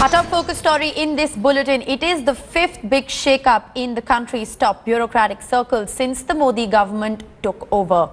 Our top focus story in this bulletin, it is the fifth big shake-up in the country's top bureaucratic circles since the Modi government took over.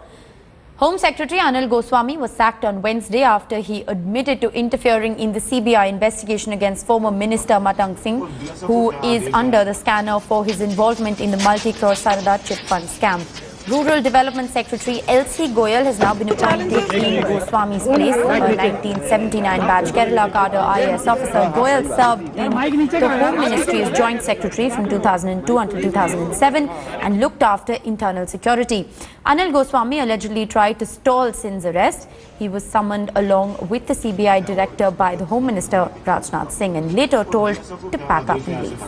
Home Secretary Anil Goswami was sacked on Wednesday after he admitted to interfering in the CBI investigation against former Minister Matang Singh, who is under the scanner for his involvement in the multi-crore Sarada chit fund scam. Rural Development Secretary LC Goyal has now been appointed in Goswami's place. A 1979 batch Kerala cadre IAS officer, Goyal served in the Home Ministry as Joint Secretary from 2002 until 2007 and looked after internal security. Anil Goswami allegedly tried to stall Singh's arrest. He was summoned along with the CBI director by the Home Minister Matang Singh and later told to pack up and leave.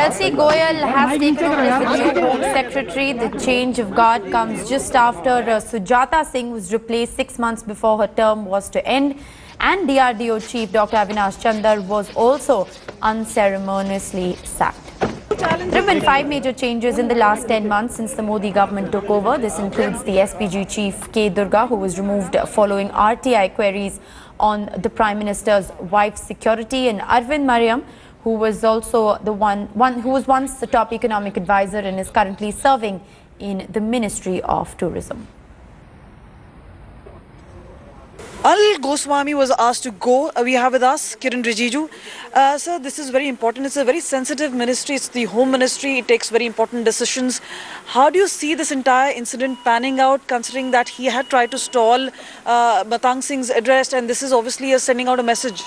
LC Goyal has taken over as the new Home Secretary. The change of guard comes just after Sujata Singh was replaced 6 months before her term was to end, and DRDO Chief Dr. Avinash Chandar was also unceremoniously sacked. There have been 5 major changes in the last 10 months since the Modi government took over. This includes the SPG Chief K. Durga, who was removed following RTI queries on the Prime Minister's wife's security, and Arvind Mariam, who was also the one who was once the top economic advisor and is currently serving in the Ministry of Tourism. Anil Goswami was asked to go. We have with us Kiran Rijiju. Sir, this is very important. It's a very sensitive ministry. It's the Home Ministry. It takes very important decisions. How do you see this entire incident panning out, considering that he had tried to stall Matang Singh's arrest, and this is obviously sending out a message?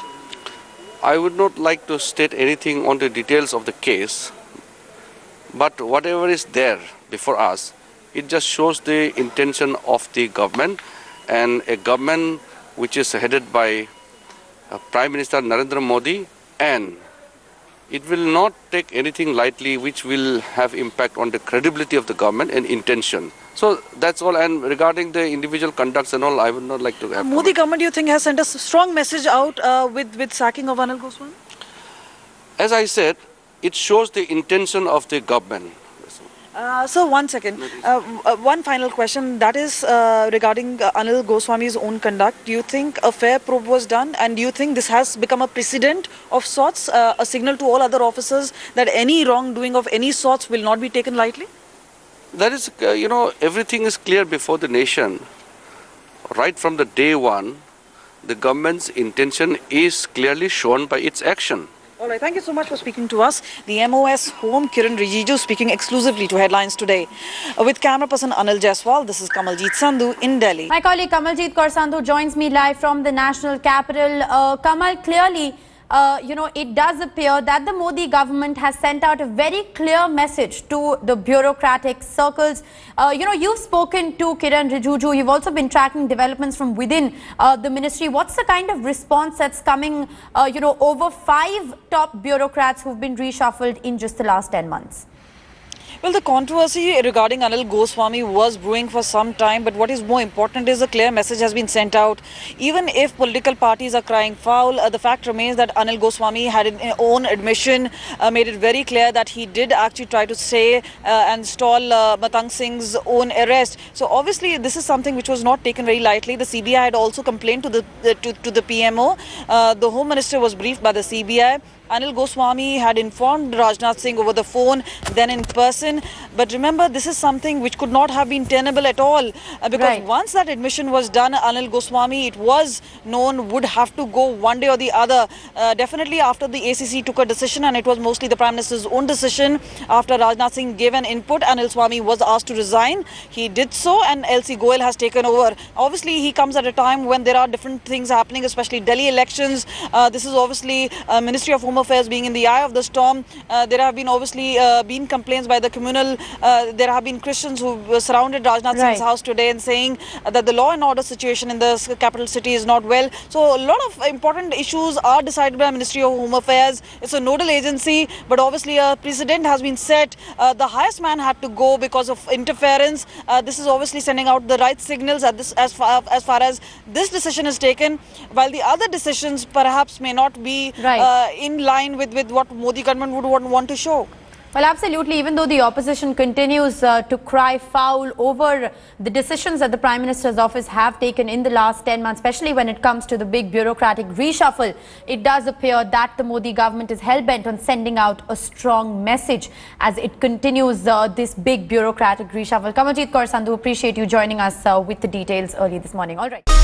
I would not like to state anything on the details of the case, but whatever is there before us, it just shows the intention of the government, and a government which is headed by Prime Minister Narendra Modi, and it will not take anything lightly which will have impact on the credibility of the government and intention. So that's all. And regarding the individual conducts and all, I would not like to have Modi government, do you think, has sent a strong message out with sacking of Anil Goswami? As I said, it shows the intention of the government. So one second, one final question, that is regarding Anil Goswami's own conduct. Do you think a fair probe was done, and do you think this has become a precedent of sorts, a signal to all other officers that any wrongdoing of any sorts will not be taken lightly? That is, everything is clear before the nation. Right from the day one, the government's intention is clearly shown by its action. All right, thank you so much for speaking to us. The MOS Home, Kiran Rijiju, speaking exclusively to Headlines Today. With camera person Anil Jaiswal, this is Kamaljeet Sandhu in Delhi. My colleague Kamaljeet Kaur Sandhu joins me live from the national capital. Kamal, clearly, it does appear that the Modi government has sent out a very clear message to the bureaucratic circles. You've spoken to Kiran Rijiju. You've also been tracking developments from within the ministry. What's the kind of response that's coming, over 5 top bureaucrats who've been reshuffled in just the last 10 months? Well, the controversy regarding Anil Goswami was brewing for some time, but what is more important is a clear message has been sent out. Even if political parties are crying foul, the fact remains that Anil Goswami had an own admission, made it very clear that he did actually try to say and stall Matang Singh's own arrest. So obviously this is something which was not taken very lightly. The CBI had also complained to the PMO. The Home Minister was briefed by the CBI. Anil Goswami had informed Rajnath Singh over the phone, then in person. But remember, this is something which could not have been tenable at all. Because once that admission was done, Anil Goswami, it was known, would have to go one day or the other. Definitely after the ACC took a decision, and it was mostly the Prime Minister's own decision, after Rajnath Singh gave an input, Anil Goswami was asked to resign. He did so, and LC Goyal has taken over. Obviously, he comes at a time when there are different things happening, especially Delhi elections. This is obviously Ministry of Home Affairs being in the eye of the storm. There have been obviously been complaints by the communal. There have been Christians who surrounded Rajnath Singh's house today and saying that the law and order situation in the capital city is not well. So a lot of important issues are decided by Ministry of Home Affairs. It's a nodal agency, but obviously a precedent has been set. The highest man had to go because of interference. This is obviously sending out the right signals at this, as far as this decision is taken, while the other decisions perhaps may not be in line with what Modi government would want to show. Well, absolutely. Even though the opposition continues to cry foul over the decisions that the Prime Minister's office have taken in the last 10 months, especially when it comes to the big bureaucratic reshuffle, it does appear that the Modi government is hell-bent on sending out a strong message as it continues this big bureaucratic reshuffle. Kamaljeet Kaur Sandhu, appreciate you joining us with the details early this morning. All right.